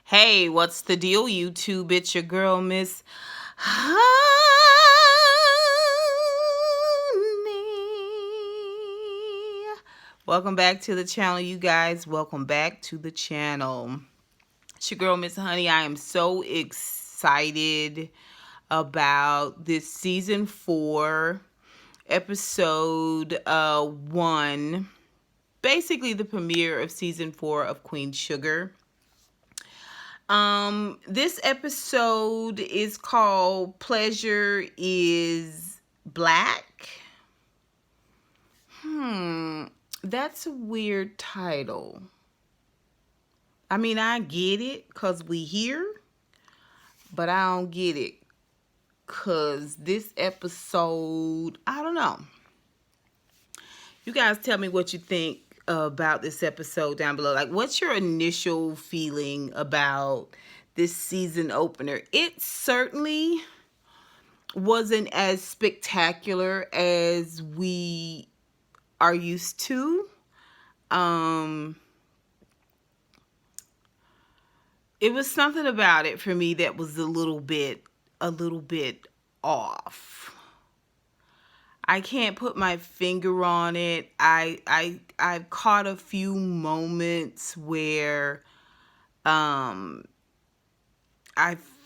Hey, what's the deal, YouTube? It's your girl, Miss Honey. Welcome back to the channel, you guys. Welcome back to the channel. It's your girl, Miss Honey. I am so excited about this season 4, episode 1. Basically, the premiere of season 4 of Queen Sugar. This episode is called Pleasure is Black. That's a weird title. I mean, I get it because we here, but I don't get it because this episode, I don't know. You guys tell me what you think about this episode down below. Like, what's your initial feeling about this season opener? It certainly wasn't as spectacular as we are used to. It was something about it for me that was a little bit off. I can't put my finger on it. I've caught a few moments where I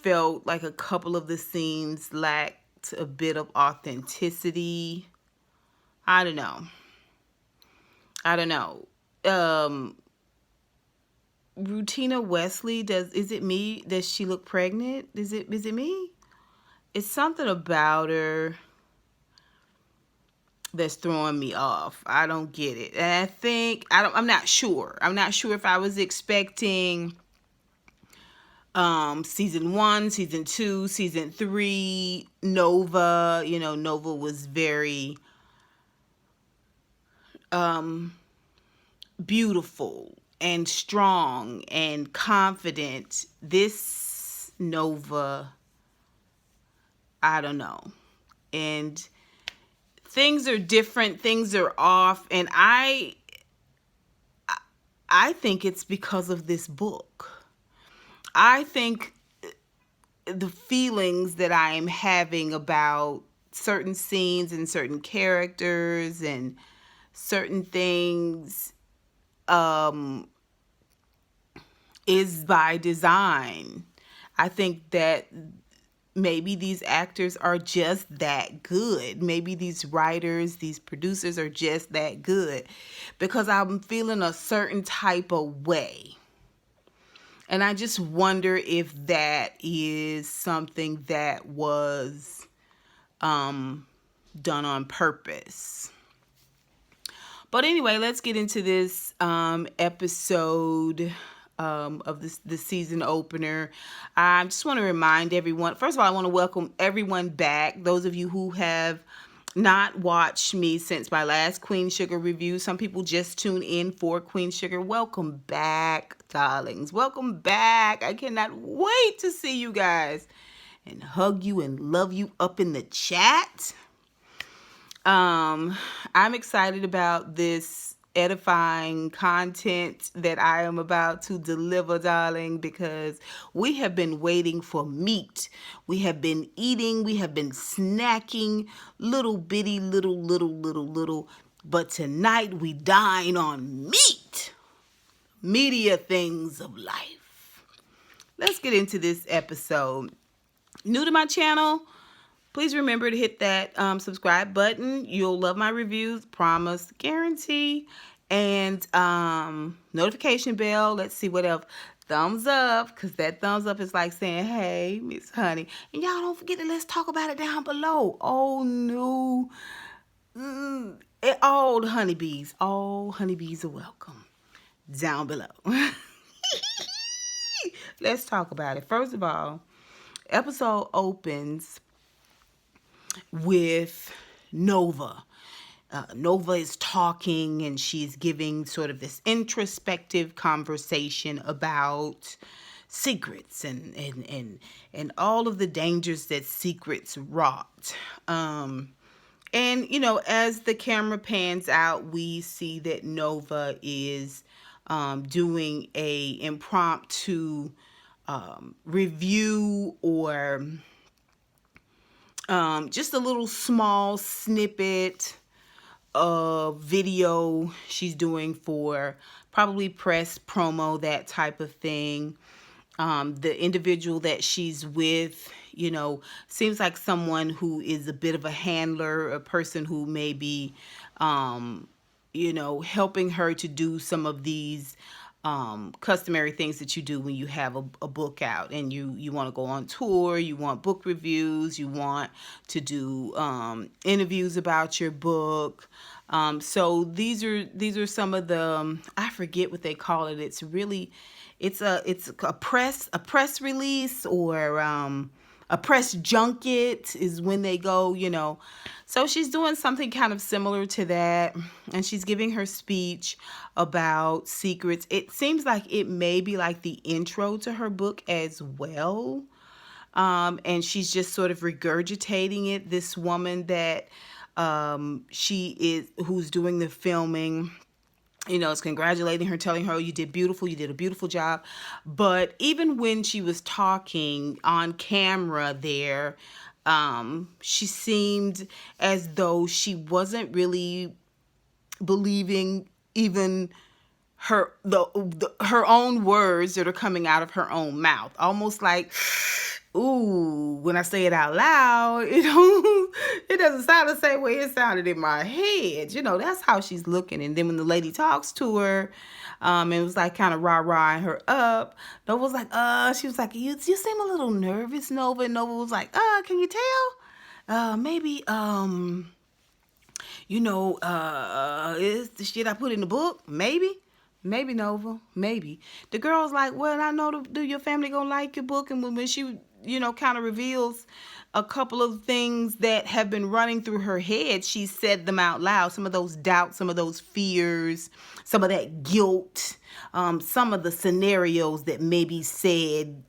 felt like a couple of the scenes lacked a bit of authenticity. I don't know. Rutina Wesley, is it me? Does she look pregnant? Is it me? It's something about her that's throwing me off. I don't get it. And I'm not sure. I'm not sure if I was expecting season 1, season 2, season 3, Nova. You know, Nova was very beautiful and strong and confident. This Nova, I don't know. And things are different, things are off, and I think it's because of this book. I think the feelings that I am having about certain scenes and certain characters and certain things is by design. I think that maybe these actors are just that good. Maybe these writers, these producers are just that good, because I'm feeling a certain type of way. And I just wonder if that is something that was done on purpose. But anyway, let's get into this episode of this season opener. I just want to remind everyone, first of all, I want to welcome everyone back. Those of you who have not watched me since my last Queen Sugar review. Some people just tune in for Queen Sugar. Welcome back, darlings. Welcome back. I cannot wait to see you guys and hug you and love you up in the chat. I'm excited about this edifying content that I am about to deliver, darling, because we have been waiting for meat. We have been eating, we have been snacking, little bitty, little, but tonight we dine on meat. Media things of life. Let's get into this episode. New to my channel? Please remember to hit that subscribe button. You'll love my reviews, promise, guarantee. And notification bell. Let's see what else. Thumbs up, because that thumbs up is like saying, hey, Miss Honey. And y'all don't forget to let's talk about it down below. Oh, no. All honeybees are welcome down below. Let's talk about it. First of all, episode opens with Nova. Nova is talking, and she's giving sort of this introspective conversation about secrets and all of the dangers that secrets wrought. And, you know, as the camera pans out, we see that Nova is doing a impromptu review or just a little small snippet of video she's doing for probably press, promo, that type of thing. The individual that she's with, seems like someone who is a bit of a handler, a person who may be, helping her to do some of these customary things that you do when you have a book out and you want to go on tour, you want book reviews, you want to do interviews about your book. So these are some of the I forget what they call it. It's a press release, or a press junket is when they go. So she's doing something kind of similar to that, and she's giving her speech about secrets. It seems like it may be like the intro to her book as well. And she's just sort of regurgitating it. This woman that who's doing the filming, is congratulating her, telling her, oh, you did a beautiful job. But even when she was talking on camera there, she seemed as though she wasn't really believing even her own words that are coming out of her own mouth. Almost like, ooh, when I say it out loud, it doesn't sound the same way it sounded in my head. That's how she's looking. And then when the lady talks to her, it was like kind of rah-rahing her up. Nova was like, she was like, you seem a little nervous, Nova. And Nova was like, can you tell? Maybe, is the shit I put in the book? Maybe, Nova, maybe. The girl's like, well, I know, do your family gonna like your book? And when she, kind of reveals a couple of things that have been running through her head, she said them out loud. Some of those doubts, some of those fears, some of that guilt, some of the scenarios that maybe said,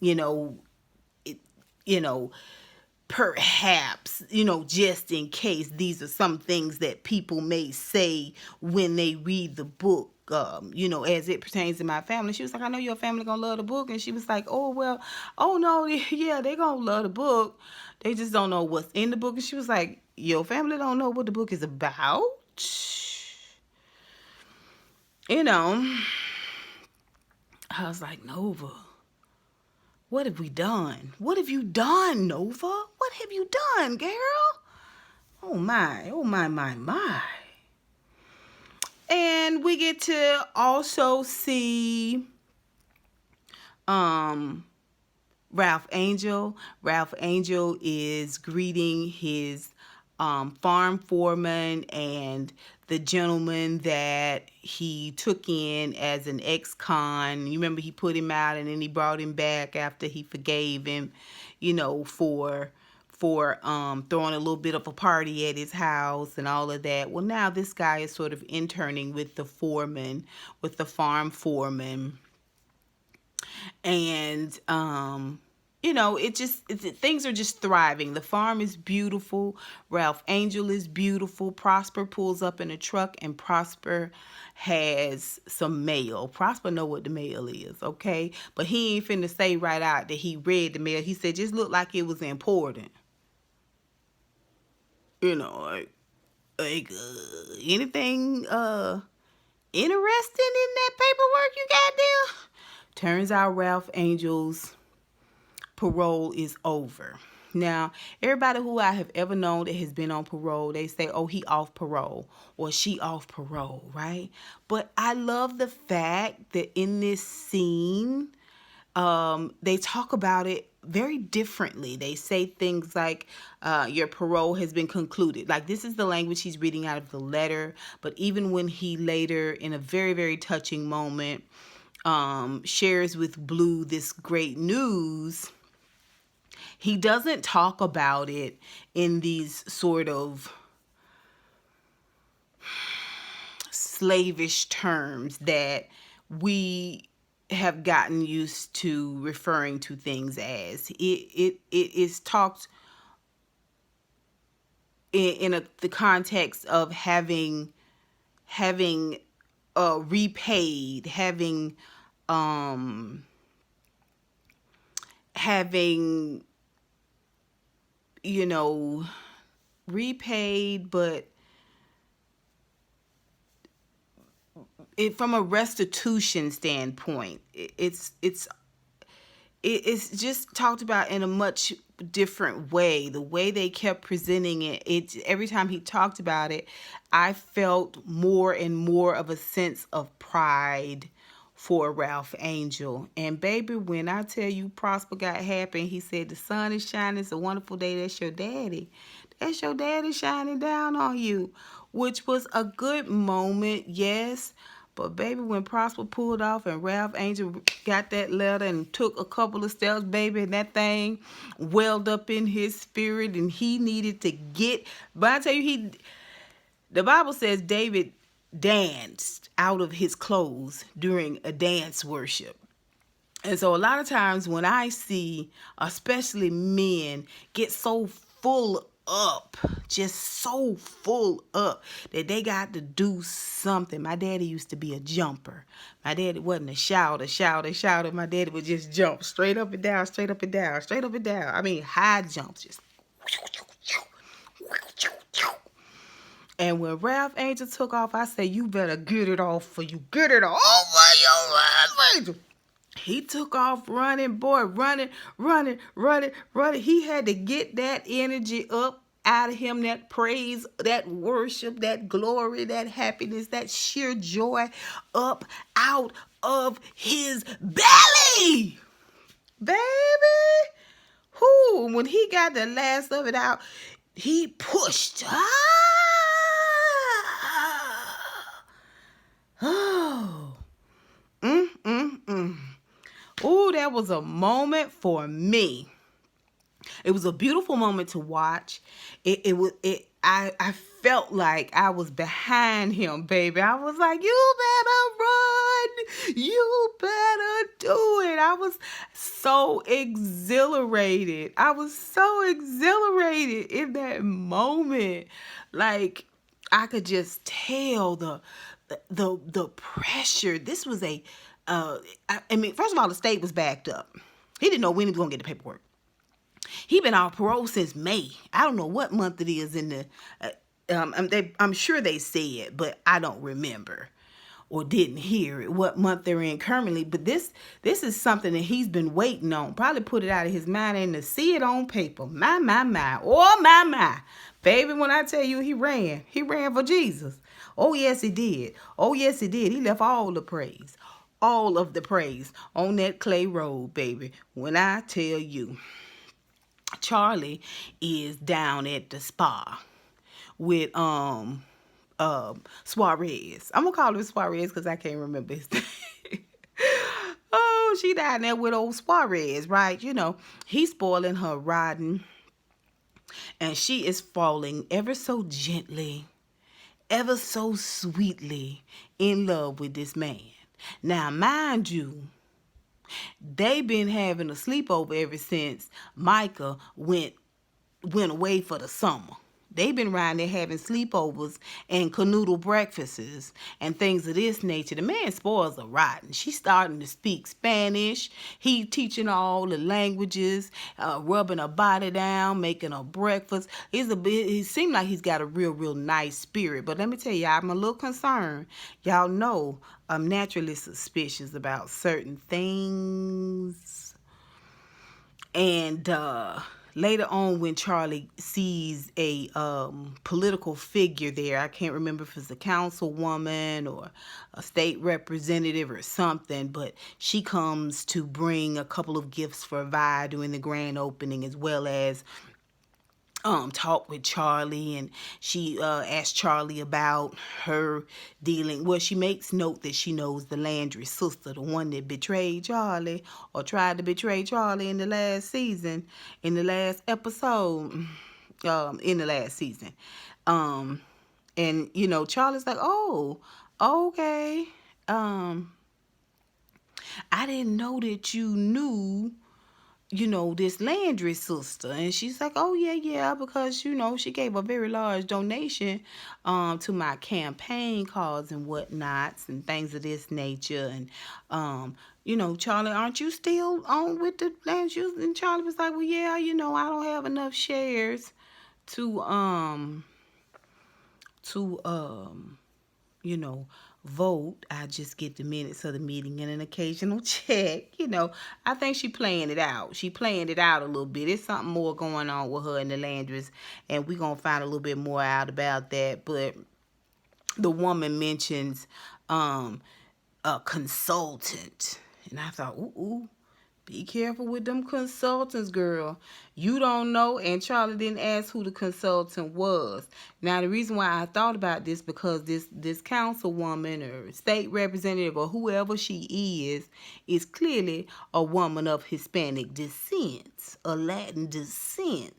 perhaps, just in case, these are some things that people may say when they read the book, as it pertains to my family. She was like, I know your family gonna love the book. And she was like, oh no, yeah, they gonna love the book. They just don't know what's in the book. And she was like, your family don't know what the book is about? I was like, Nova, what have we done? What have you done, Nova? What have you done, girl? Oh my, my. And we get to also see Ralph Angel. Ralph Angel is greeting his farm foreman and the gentleman that he took in as an ex-con. You remember he put him out and then he brought him back after he forgave him, for throwing a little bit of a party at his house and all of that. Well, now this guy is sort of interning with the farm foreman. And, things are just thriving. The farm is beautiful. Ralph Angel is beautiful. Prosper pulls up in a truck, and Prosper has some mail. Prosper know what the mail is, okay? But he ain't finna say right out that he read the mail. He said, just looked like it was important. Like anything interesting in that paperwork you got there? Turns out Ralph Angel's parole is over. Now, everybody who I have ever known that has been on parole, they say, oh, he off parole or she off parole, right? But I love the fact that in this scene, they talk about it very differently. They say things like, your parole has been concluded. Like, this is the language he's reading out of the letter. But even when he later, in a very, very touching moment, shares with Blue this great news, he doesn't talk about it in these sort of slavish terms that we have gotten used to referring to things as. It is talked in the context of having repaid, having having, you know, repaid, but from a restitution standpoint, it's just talked about in a much different way. The way they kept presenting it, every time he talked about it, I felt more and more of a sense of pride for Ralph Angel. And baby, when I tell you Prosper got happy, he said the sun is shining, it's a wonderful day, that's your daddy. That's your daddy shining down on you, which was a good moment, yes. But baby, when Prosper pulled off and Ralph Angel got that letter and took a couple of steps, baby, and that thing welled up in his spirit, and he needed to get. But I tell you, the Bible says David danced out of his clothes during a dance worship. And so a lot of times when I see, especially men, get so full up, just so full up that they got to do something. My daddy used to be a jumper. My daddy wasn't a shouter. My daddy would just jump straight up and down, straight up and down, straight up and down. I mean, high jumps, just. And when Ralph Angel took off, I said, you better get it off for you. Get it off for your Ralph Angel. He took off running, boy, running. He had to get that energy up out of him, that praise, that worship, that glory, that happiness, that sheer joy up out of his belly. Baby. Whoo, when he got the last of it out, he pushed. Oh. Ooh, that was a moment for me. It was a beautiful moment to watch. I felt like I was behind him, baby. I was like, you better run. You better do it. I was so exhilarated. In that moment. Like, I could just tell the pressure. This was I mean, first of all, the state was backed up. He didn't know when he was going to get the paperwork. He been on parole since May. I don't know what month it is in the, I'm sure they said, but I don't remember or didn't hear it, what month they're in currently. But this is something that he's been waiting on. Probably put it out of his mind and to see it on paper. My. Oh, my. Baby, when I tell you he ran for Jesus. Oh, yes, he did. He left all the praise on that clay road, baby. When I tell you, Charley is down at the spa with Suarez. I'm gonna call him Suarez because I can't remember his name. Oh, she down there with old Suarez, right? You know, he's spoiling her riding, and she is falling ever so gently, ever so sweetly in love with this man. Now, mind you, they been having a sleepover ever since Micah went away for the summer. They've been around there having sleepovers and canoodle breakfasts and things of this nature. The man spoils her rotten. She's starting to speak Spanish. He teaching all the languages, rubbing her body down, making her breakfast. It seems like he's got a real nice spirit. But let me tell you, I'm a little concerned. Y'all know I'm naturally suspicious about certain things. And later on, when Charley sees a political figure there, I can't remember if it's a councilwoman or a state representative or something, but she comes to bring a couple of gifts for Vi during the grand opening, as well as talk with Charley, and she asked Charley about her dealing. Well, she makes note that she knows the Landry sister, the one that betrayed Charley or tried to betray Charley in the last season, in the last episode, in the last season. And you know, Charley's like, oh, okay. I didn't know that you knew, you know, this Landry sister. And she's like, oh, yeah, because, you know, she gave a very large donation to my campaign cause and whatnots and things of this nature. And Charlie, aren't you still on with the land use? And Charlie was like, well, yeah, I don't have enough shares to to you know, vote. I just get the minutes of the meeting and an occasional check. I think she playing it out. She playing it out a little bit. There's something more going on with her and the Landrys, and we're going to find a little bit more out about that. But the woman mentions a consultant. And I thought, ooh, be careful with them consultants, girl. You don't know, and Charlie didn't ask who the consultant was. Now, the reason why I thought about this, because this councilwoman or state representative or whoever she is clearly a woman of Hispanic descent, a Latin descent.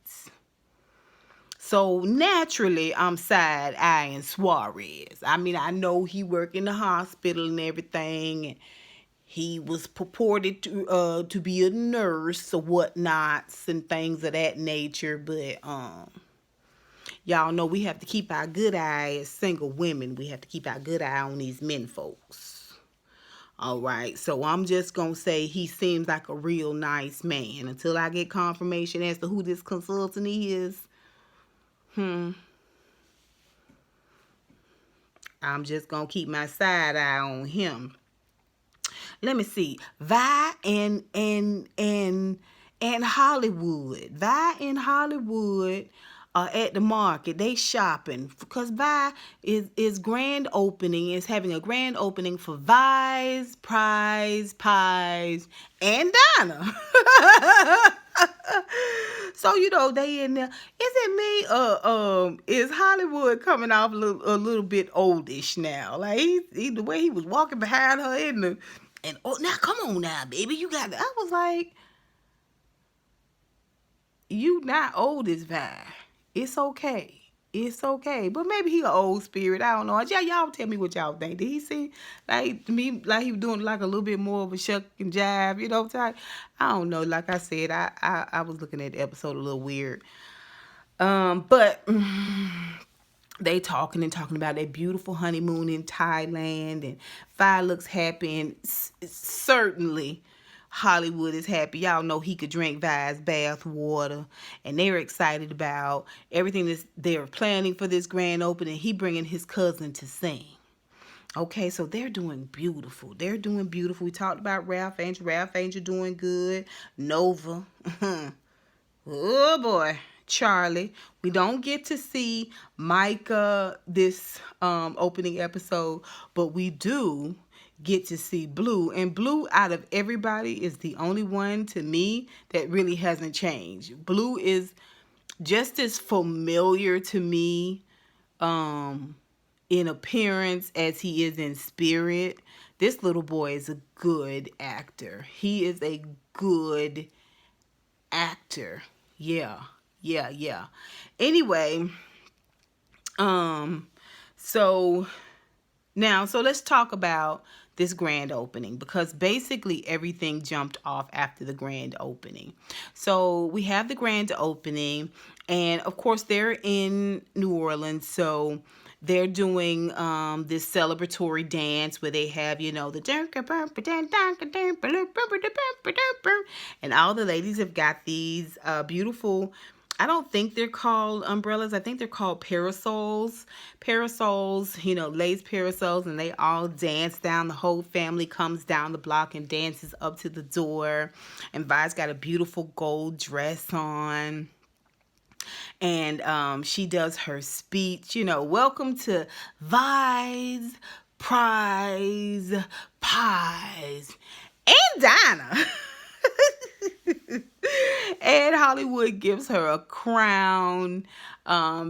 So naturally, I'm side-eyeing Suarez. I mean, I know he worked in the hospital and everything, and he was purported to be a nurse or whatnots and things of that nature. But y'all know we have to keep our good eye as single women. We have to keep our good eye on these men folks. All right, so I'm just going to say he seems like a real nice man until I get confirmation as to who this consultant is. I'm just going to keep my side eye on him. Let me see. Vi and Hollywood. Vi and Hollywood are at the market. They shopping because Vi is grand opening. Is having a grand opening for Vi's Prize Pies and Donna. So they in there. Is it me? Is Hollywood coming off a little bit oldish now? Like the way he was walking behind her and now come on now, baby, you got. I was like, you not old as Vi. It's okay. It's okay. But maybe he an old spirit. I don't know. Y'all tell me what y'all think. Did he seem like to me like he was doing like a little bit more of a shuck and jive, type? I don't know. Like I said, I was looking at the episode a little weird. But they talking about their beautiful honeymoon in Thailand, and Vi looks happy, and certainly Hollywood is happy. Y'all know he could drink Vi's bath water, and they're excited about everything they're planning for this grand opening. He bringing his cousin to sing. Okay, so they're doing beautiful. They're doing beautiful. We talked about Ralph Angel. Ralph Angel doing good. Nova. Oh boy. Charlie. We don't get to see Micah this opening episode, but we do get to see Blue. And Blue, out of everybody, is the only one to me that really hasn't changed. Blue is just as familiar to me in appearance as he is in spirit. This little boy is a good actor. He is a good actor. Yeah. Anyway, so let's talk about this grand opening, because basically everything jumped off after the grand opening. So we have the grand opening, and of course they're in New Orleans, so they're doing this celebratory dance where they have, the and all the ladies have got these beautiful, I don't think they're called umbrellas. I think they're called parasols. Parasols, lace parasols, and they all dance down. The whole family comes down the block and dances up to the door. And Vi's got a beautiful gold dress on. And she does her speech, welcome to Vi's Prize Pies and Donna. And Hollywood gives her a crown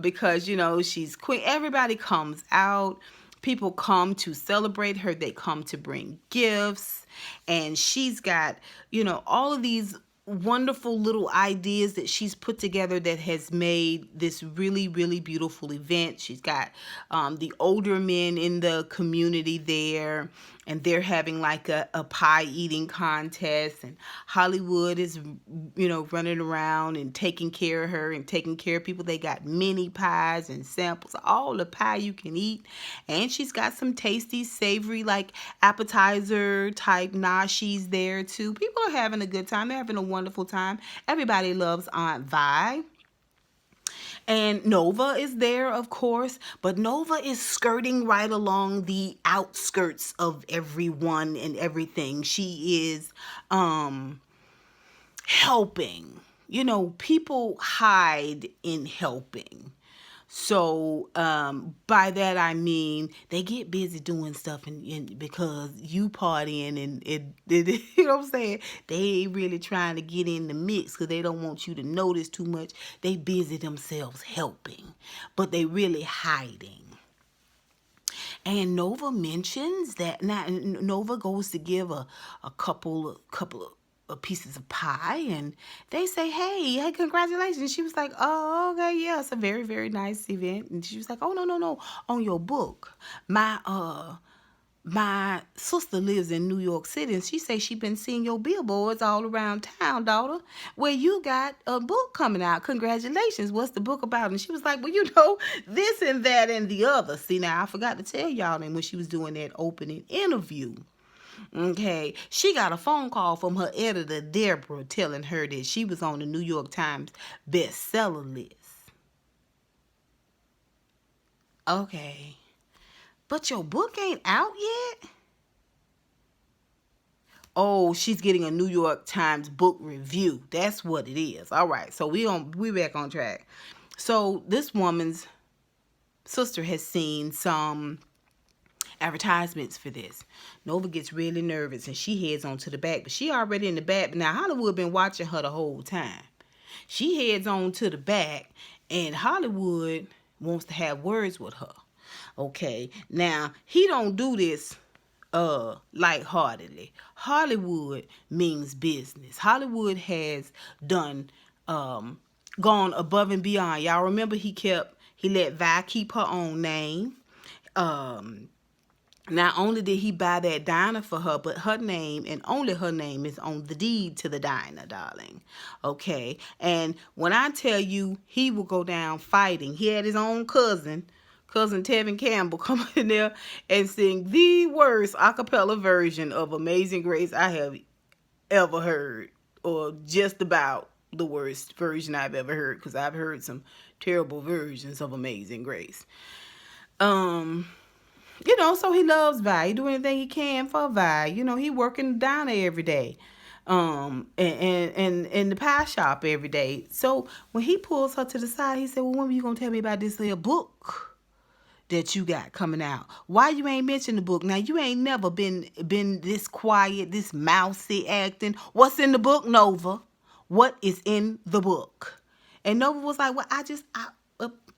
because, she's queen. Everybody comes out. People come to celebrate her. They come to bring gifts. And she's got, all of these wonderful little ideas that she's put together that has made this really, really beautiful event. She's got the older men in the community there, and they're having like a pie eating contest, and Hollywood is, running around and taking care of her and taking care of people. They got mini pies and samples, all the pie you can eat. And she's got some tasty, savory, like appetizer type nashis there too. People are having a good time. They're having a wonderful time. Everybody loves Aunt Vi. And Nova is there, of course, but Nova is skirting right along the outskirts of everyone and everything. She is helping. People hide in helping. So by that I mean they get busy doing stuff and because you partying and you know what I'm saying? They ain't really trying to get in the mix because they don't want you to notice too much. They busy themselves helping, but they really hiding. And Nova mentions that now Nova goes to give a couple of pieces of pie, and they say, hey, congratulations. She was like, oh, okay, yeah, it's a very, very nice event. And she was like, oh, no, on your book, my sister lives in New York City, and she says she been seeing your billboards all around town, daughter, where you got a book coming out. Congratulations. What's the book about? And she was like, well, this and that and the other. See, now I forgot to tell y'all that when she was doing that opening interview. Okay, she got a phone call from her editor, Deborah, telling her that she was on the New York Times bestseller list. Okay, but your book ain't out yet? Oh, she's getting a New York Times book review. That's what it is. All right, so we back on track. So this woman's sister has seen some advertisements for this. Nova gets really nervous and she heads on to the back, but she already in the back. Now Hollywood been watching her the whole time. She heads on to the back and Hollywood wants to have words with her. Okay, now he don't do this lightheartedly. Hollywood means business. Hollywood has done gone above and beyond. Y'all remember he let Vi keep her own name. Not only did he buy that diner for her, but her name and only her name is on the deed to the diner, darling. Okay? And when I tell you he will go down fighting, he had his own cousin Tevin Campbell, come in there and sing the worst a cappella version of Amazing Grace I have ever heard, or just about the worst version I've ever heard, because I've heard some terrible versions of Amazing Grace. So he loves Vi. He do anything he can for Vi. He working down there every day. And in the pie shop every day. So when he pulls her to the side, he said, well, when are you going to tell me about this little book that you got coming out? Why you ain't mentioned the book? Now, you ain't never been this quiet, this mousy acting. What's in the book, Nova? What is in the book? And Nova was like, well,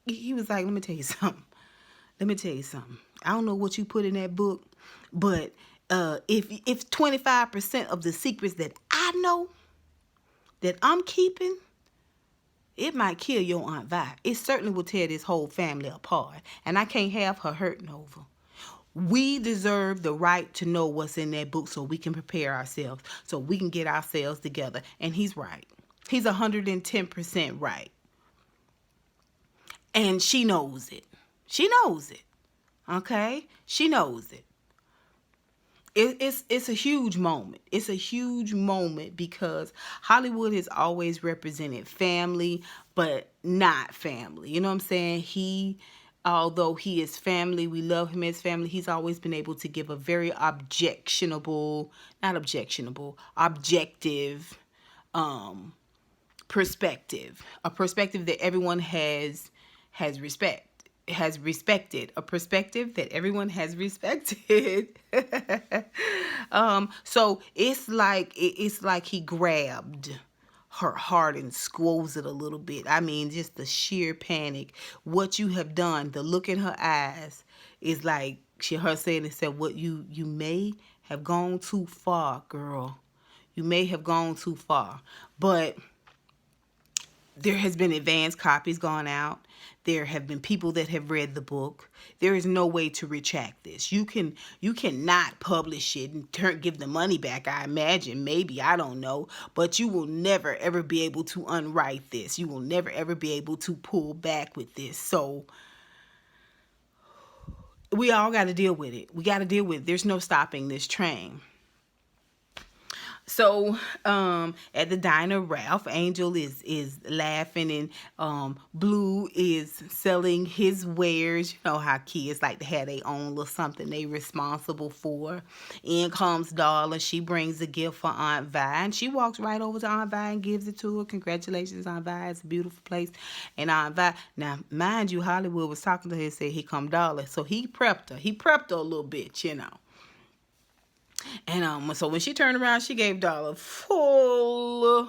he was like, let me tell you something. I don't know what you put in that book, but if 25% of the secrets that I know that I'm keeping, it might kill your Aunt Vi. It certainly will tear this whole family apart, and I can't have her hurting over. We deserve the right to know what's in that book so we can prepare ourselves, so we can get ourselves together. And he's right. He's 110% right. And she knows it. She knows it. Okay? She knows it. It's a huge moment. It's a huge moment because Hollywood has always represented family, but not family. You know what I'm saying? Although he is family, we love him as family, he's always been able to give a very objective perspective. A perspective that everyone has respected, a perspective that everyone has respected. So it's like he grabbed her heart and squoze it a little bit. I mean, just the sheer panic. What you have done, the look in her eyes is like her saying, what you may have gone too far, girl. You may have gone too far. But there has been advanced copies gone out. There have been people that have read the book. There is no way to retract this. You cannot publish it and give the money back. I imagine, maybe, I don't know, but you will never ever be able to unwrite this. You will never ever be able to pull back with this. So we all got to deal with it. We got to deal with it. There's no stopping this train. So at the diner, Ralph Angel is laughing, and Blue is selling his wares. You know how kids like to have their own little something they responsible for. In comes Darla. She brings a gift for Aunt Vi, and she walks right over to Aunt Vi and gives it to her. Congratulations, Aunt Vi. It's a beautiful place. And Aunt Vi, now mind you, Hollywood was talking to her and said, "Here come Darla." So he prepped her. He prepped her a little bit, you know. And so when she turned around, she gave Darla full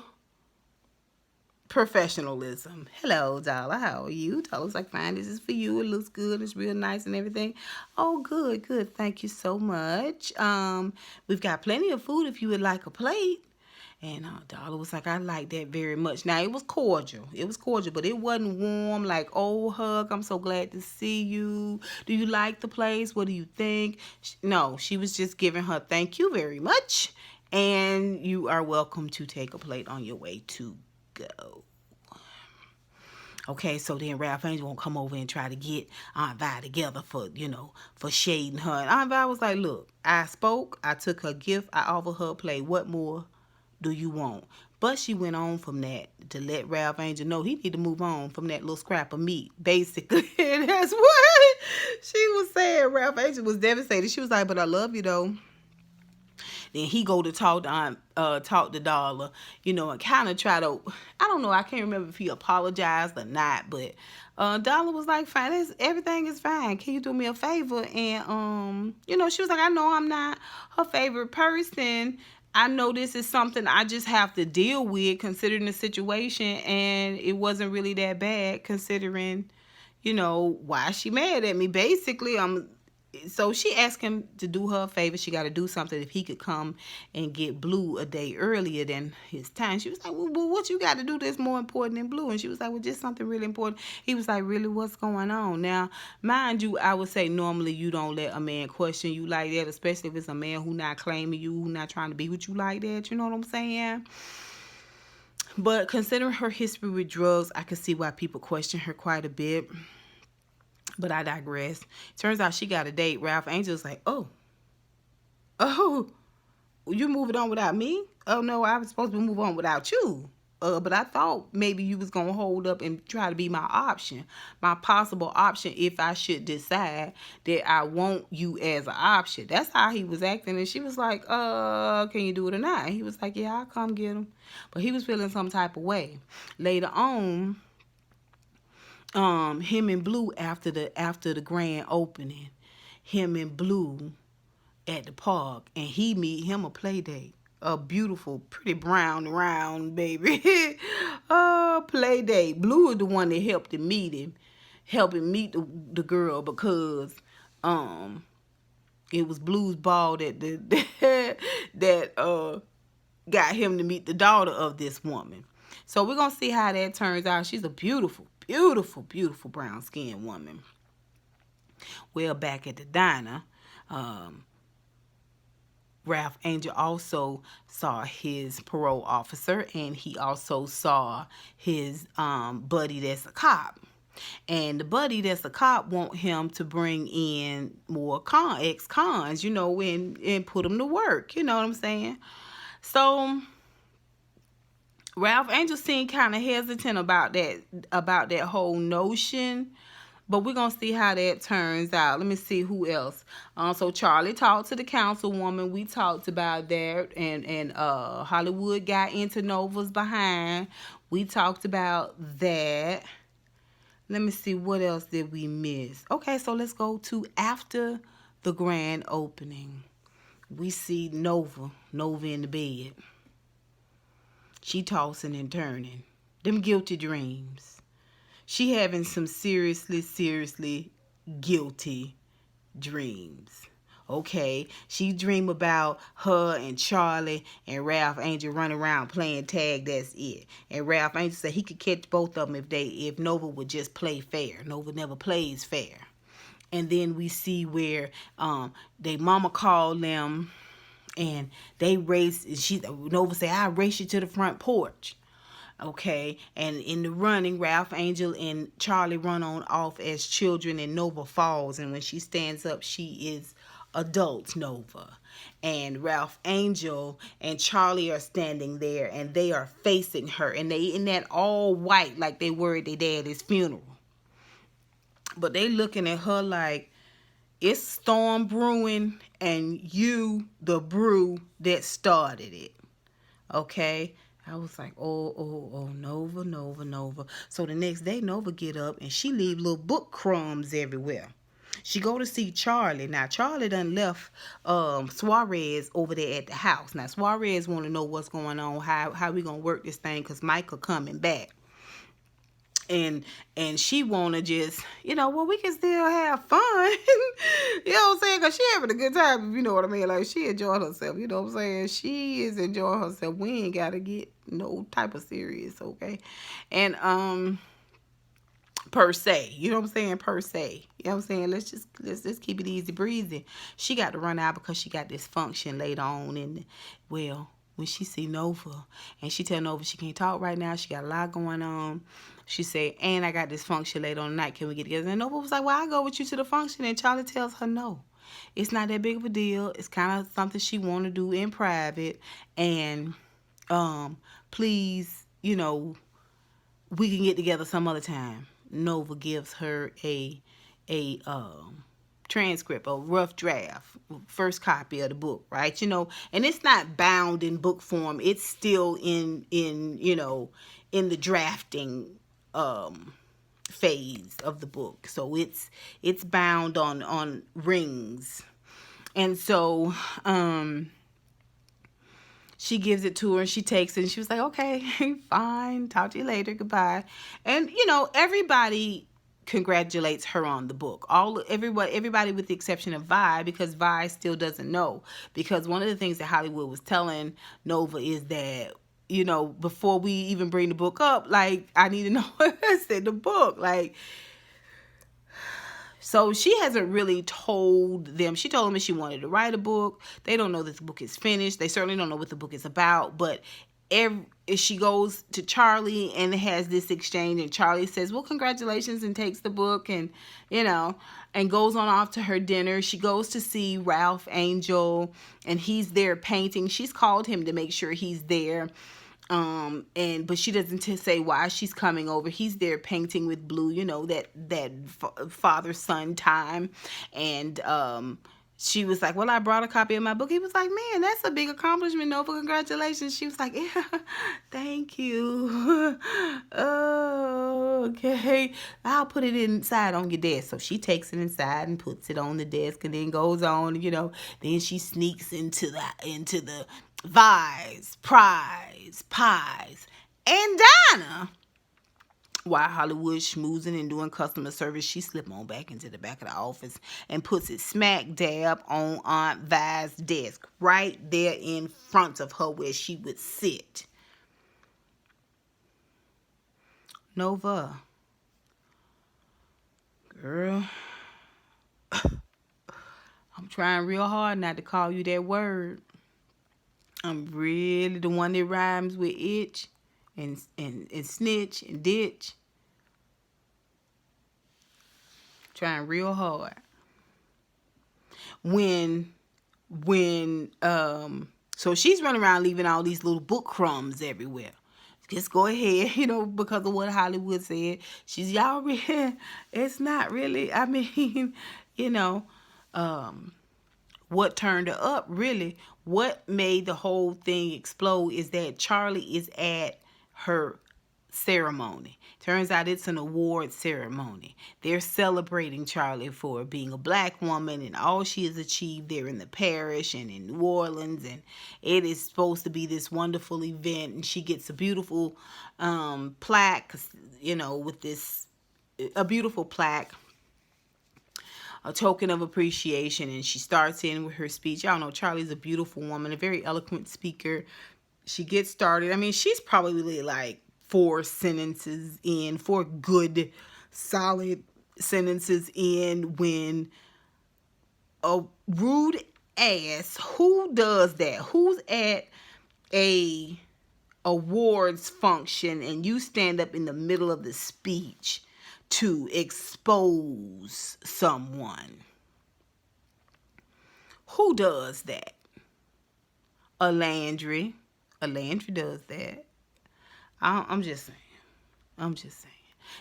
professionalism. "Hello, Darla. How are you?" Darla's like, "Fine. This is for you. It looks good. It's real nice and everything." "Oh, good, good. Thank you so much. We've got plenty of food if you would like a plate." And Darla was like, "I like that very much." Now, it was cordial. It was cordial, but it wasn't warm like, "Oh, hug, I'm so glad to see you. Do you like the place? What do you think?" No, she was just giving her "thank you very much, and you are welcome to take a plate on your way to go." Okay, so then Ralph Angel won't come over and try to get Aunt Vi together for shading her. And Aunt Vi was like, "Look, I spoke. I took her gift. I offered her a plate. What more do you want?" But she went on from that to let Ralph Angel know he need to move on from that little scrap of meat, basically. And that's what she was saying. Ralph Angel was devastated. She was like, "But I love you, though." Then he go to talk to Darla, and kind of try to, I don't know, I can't remember if he apologized or not, but Darla was like, "Fine, everything is fine. Can you do me a favor?" And she was like, "I know I'm not her favorite person. I know this is something I just have to deal with considering the situation, and it wasn't really that bad considering, why she mad at me." Basically, so she asked him to do her a favor. She got to do something if he could come and get Blue a day earlier than his time. She was like, "Well, what you got to do that's more important than Blue?" And she was like, "Well, just something really important." He was like, "Really, what's going on?" Now, mind you, I would say normally you don't let a man question you like that, especially if it's a man who not claiming you, who not trying to be with you like that. You know what I'm saying? But considering her history with drugs, I could see why people question her quite a bit. But I digress. Turns out she got a date. Ralph Angel's like, oh, you moving on without me? Oh, no, I was supposed to move on without you. But I thought maybe you was going to hold up and try to be my option, my possible option if I should decide that I want you as an option. That's how he was acting. And she was like, can you do it or not? And he was like, "Yeah, I'll come get him." But he was feeling some type of way. Later on, him and Blue after the grand opening, him and Blue at the park, and he meet him a play date, a beautiful, pretty brown round baby, play date. Blue is the one that helped him meet the girl because it was Blue's ball that got him to meet the daughter of this woman. So we're gonna see how that turns out. She's a beautiful, beautiful, beautiful brown-skinned woman. Well, back at the diner, Ralph Angel also saw his parole officer, and he also saw his buddy that's a cop. And the buddy that's a cop want him to bring in more ex-cons, and put them to work. You know what I'm saying? So Ralph Angel seemed kind of hesitant about that whole notion, but we're gonna see how that turns out. Let me see who else. So Charley talked to the councilwoman. We talked about that, and Hollywood got into Nova's behind. We talked about that. Let me see, what else did we miss? Okay, so let's go to after the grand opening. We see Nova in the bed. She tossing and turning. Them guilty dreams. She having some seriously, seriously guilty dreams. Okay, she dream about her and Charlie and Ralph Angel running around playing tag. That's it. And Ralph Angel said he could catch both of them if Nova would just play fair. Nova never plays fair. And then we see where they mama called them and they race. Nova say, "I race you to the front porch." Okay, and in the running, Ralph Angel and Charlie run on off as children, and Nova falls. And when she stands up, she is adult Nova. And Ralph Angel and Charlie are standing there, and they are facing her, and they in that all white like they were at their daddy's funeral. But they looking at her like it's storm brewing, and you the brew that started it. Okay. I was like, oh, Nova, Nova, Nova. So the next day, Nova get up and she leave little book crumbs everywhere. She go to see Charlie. Now, Charlie done left Suarez over there at the house. Now, Suarez want to know what's going on, how we going to work this thing, because Michael coming back. And she want to just, well, we can still have fun. You know what I'm saying? Because she having a good time, if you know what I mean. Like, she enjoying herself, you know what I'm saying? She is enjoying herself. We ain't got to get no type of serious, okay? And, per se, you know what I'm saying? Per se, you know what I'm saying? Let's just keep it easy breezy. She got to run out because she got this function later on, and well, when she see Nova, and she tell Nova she can't talk right now, she got a lot going on. She say, and I got this function later on tonight, can we get together? And Nova was like, well, I'll go with you to the function. And Charlie tells her no, it's not that big of a deal. It's kind of something she want to do in private, and please, we can get together some other time. Nova gives her a transcript, a rough draft, first copy of the book, right? And it's not bound in book form. It's still in the drafting phase of the book. So it's bound on rings. And so she gives it to her and she takes it and she was like, okay, fine, talk to you later, goodbye. And everybody congratulates her on the book. Everybody with the exception of Vi, because Vi still doesn't know. Because one of the things that Hollywood was telling Nova is that, before we even bring the book up, like, I need to know what's in the book. Like, so she hasn't really told them. She told them that she wanted to write a book. They don't know that the book is finished. They certainly don't know what the book is about. But she goes to Charlie and has this exchange, and Charlie says, well, congratulations, and takes the book and goes on off to her dinner. She goes to see Ralph Angel, and he's there painting. She's called him to make sure he's there. But she doesn't say why she's coming over. He's there painting with blue, that father-son time. And she was like, well, I brought a copy of my book. He was like, man, that's a big accomplishment, Nova. Congratulations. She was like, yeah, thank you. Oh, okay. I'll put it inside on your desk. So she takes it inside and puts it on the desk, and then goes on, then she sneaks into the Vi's, Prize, Pies, and Dinah. While Hollywood schmoozing and doing customer service, she slip on back into the back of the office and puts it smack dab on Aunt Vi's desk, right there in front of her where she would sit. Nova, girl, I'm trying real hard not to call you that word. I'm really the one that rhymes with itch and snitch and ditch. Trying real hard. So she's running around leaving all these little book crumbs everywhere. Just go ahead, because of what Hollywood said. It's not really, I mean, what turned her up, really, what made the whole thing explode is that Charlie is at her ceremony. Turns out it's an award ceremony. They're celebrating Charlie for being a black woman and all she has achieved there in the parish and in New Orleans, and it is supposed to be this wonderful event, and she gets a beautiful plaque, with a beautiful plaque a token of appreciation. And she starts in with her speech. Y'all know Charley's a beautiful woman, a very eloquent speaker. She gets started. I mean, she's probably like four good, solid sentences in, when a rude ass, who does that? Who's at a awards function and you stand up in the middle of the speech to expose someone? Who does that? A Landry. A Landry does that. I'm just saying. I'm just saying.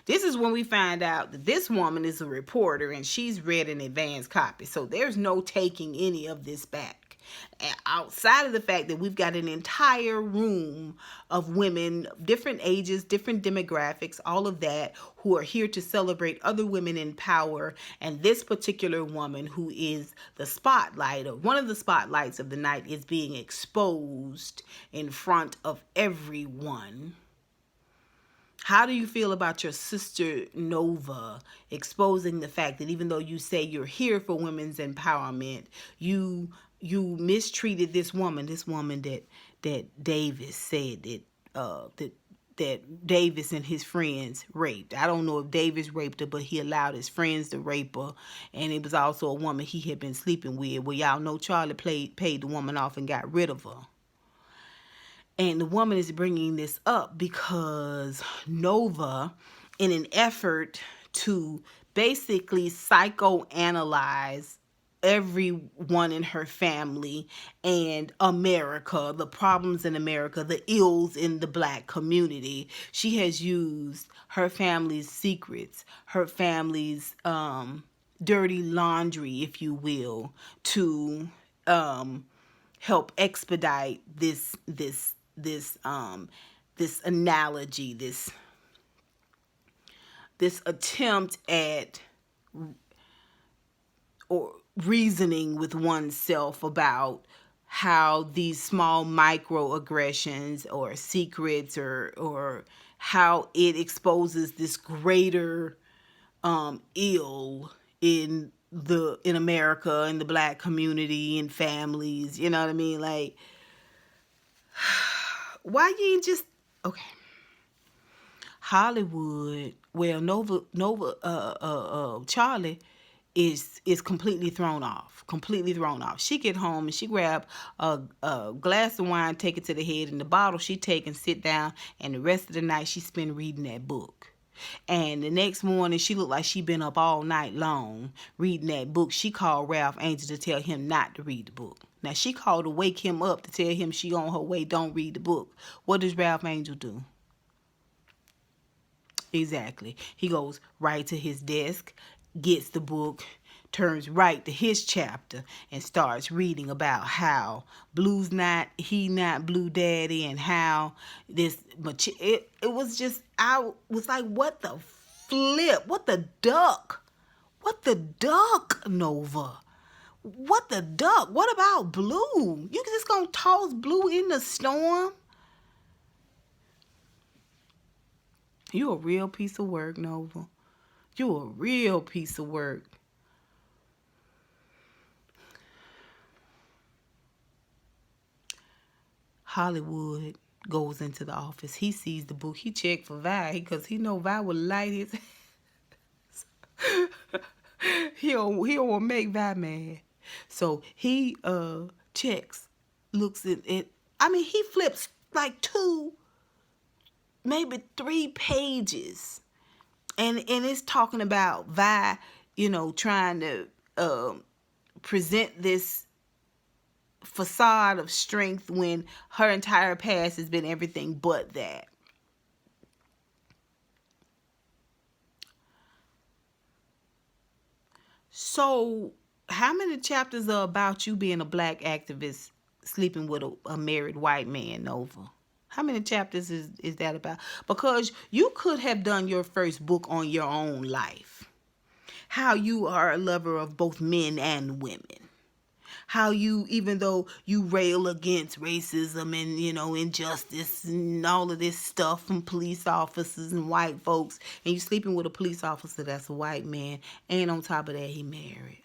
This is when we find out that this woman is a reporter and she's read an advance copy. So there's no taking any of this back. And outside of the fact that we've got an entire room of women, different ages, different demographics, all of that, who are here to celebrate other women in power. And this particular woman, who is the spotlight, or one of the spotlights of the night, is being exposed in front of everyone. How do you feel about your sister Nova exposing the fact that even though you say you're here for women's empowerment, you mistreated this woman that Davis said that Davis and his friends raped? I don't know if Davis raped her, but he allowed his friends to rape her, and it was also a woman he had been sleeping with. Well, y'all know Charley paid the woman off and got rid of her. And the woman is bringing this up because Nova, in an effort to basically psychoanalyze everyone in her family and America, the problems in America, the ills in the Black community, she has used her family's secrets, her family's dirty laundry, if you will, to help expedite this analogy, this attempt at or reasoning with oneself about how these small microaggressions or secrets or how it exposes this greater ill in America, in the Black community, in families. You know what I mean? Like, why you ain't just okay? Hollywood, well, Charley is completely thrown off. She get home and she grab a glass of wine, take it to the head, and the bottle she take and sit down, and the rest of the night she spend reading that book. And the next morning, she looked like she been up all night long reading that book. She called Ralph Angel to tell him not to read the book. Now, she called to wake him up to tell him she on her way, don't read the book. What does Ralph Angel do? Exactly. He goes right to his desk, gets the book, turns right to his chapter, and starts reading about how Blue's not Blue Daddy, and how it was just, I was like, what the flip? What the duck? Nova? What the duck? What about Blue? You just gonna toss Blue in the storm? You a real piece of work, Nova. You a real piece of work. Hollywood goes into the office. He sees the book. He checked for Vi because he know Vi will light his he don't want to make Vi mad. So he checks, looks at it. I mean, he flips like 2, maybe 3 pages. And it's talking about Vi, trying to present this facade of strength when her entire past has been everything but that. So, how many chapters are about you being a Black activist sleeping with a married white man, Nova? How many chapters is that about? Because you could have done your first book on your own life. How you are a lover of both men and women. how you, even though you rail against racism and, injustice and all of this stuff from police officers and white folks, and you sleeping with a police officer that's a white man, and on top of that, he married.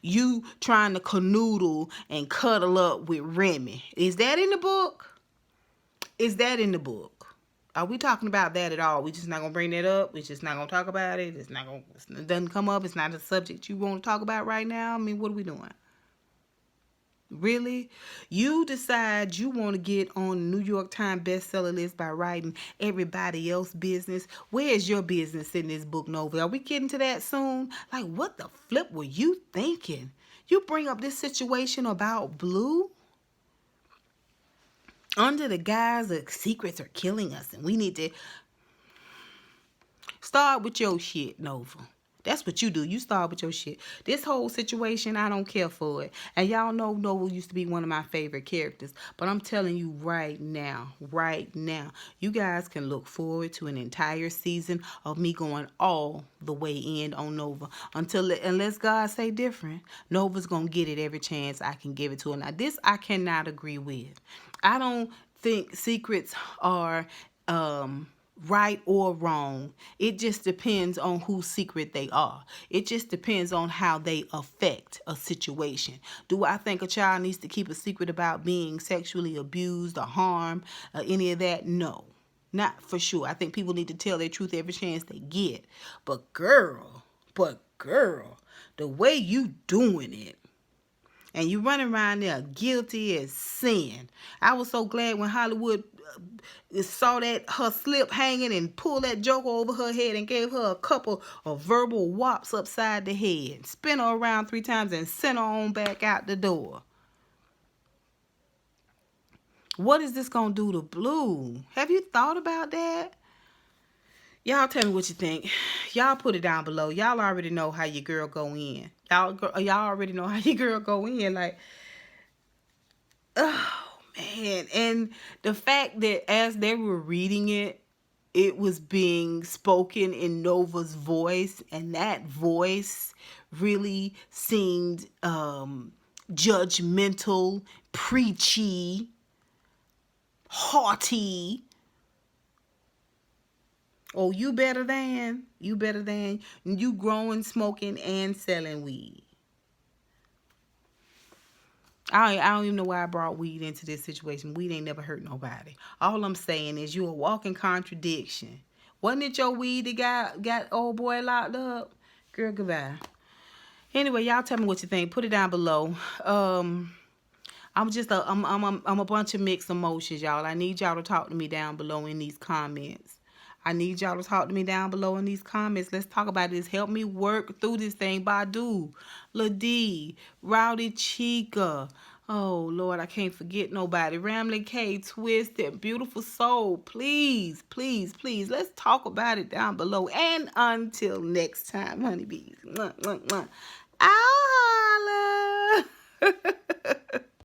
You trying to canoodle and cuddle up with Remy. Is that in the book? Is that in the book? Are we talking about that at all? We just not gonna bring that up. We just not gonna talk about it. It doesn't come up. It's not a subject you want to talk about right now. I mean, what are we doing? Really? You decide you want to get on the New York Times bestseller list by writing everybody else's business. Where's your business in this book, Nova? Are we getting to that soon? Like, what the flip were you thinking? You bring up this situation about Blue under the guise of secrets are killing us and we need to start with your shit, Nova. That's what you do. You start with your shit. This whole situation, I don't care for it. And y'all know Nova used to be one of my favorite characters. But I'm telling you right now, you guys can look forward to an entire season of me going all the way in on Nova. Unless God say different, Nova's going to get it every chance I can give it to her. Now, this I cannot agree with. I don't think secrets are right or wrong. It just depends on whose secret they are. It just depends on how they affect a situation. Do I think a child needs to keep a secret about being sexually abused or harmed or any of that? No, not for sure. I think people need to tell their truth every chance they get. But girl, the way you doing it, and you running around there guilty as sin. I was so glad when Hollywood saw that her slip hanging and pulled that joker over her head and gave her a couple of verbal whops upside the head. Spin her around 3 times and sent her on back out the door. What is this going to do to Blue? Have you thought about that? Y'all tell me what you think. Y'all put it down below. Y'all already know how your girl go in. Y'all already know how your girl go in. Like, oh, man. And the fact that as they were reading it, it was being spoken in Nova's voice. And that voice really seemed judgmental, preachy, haughty. Oh, you better than, you growing, smoking, and selling weed. I don't even know why I brought weed into this situation. Weed ain't never hurt nobody. All I'm saying is you a walking contradiction. Wasn't it your weed that got old boy locked up? Girl, goodbye. Anyway, y'all tell me what you think. Put it down below. I'm a bunch of mixed emotions, y'all. I need y'all to talk to me down below in these comments. Let's talk about this. Help me work through this thing. Badu, Ladee, Rowdy Chica. Oh, Lord, I can't forget nobody. Ramlin K, Twisted, Beautiful Soul. Please, let's talk about it down below. And until next time, honeybees. I'll holla.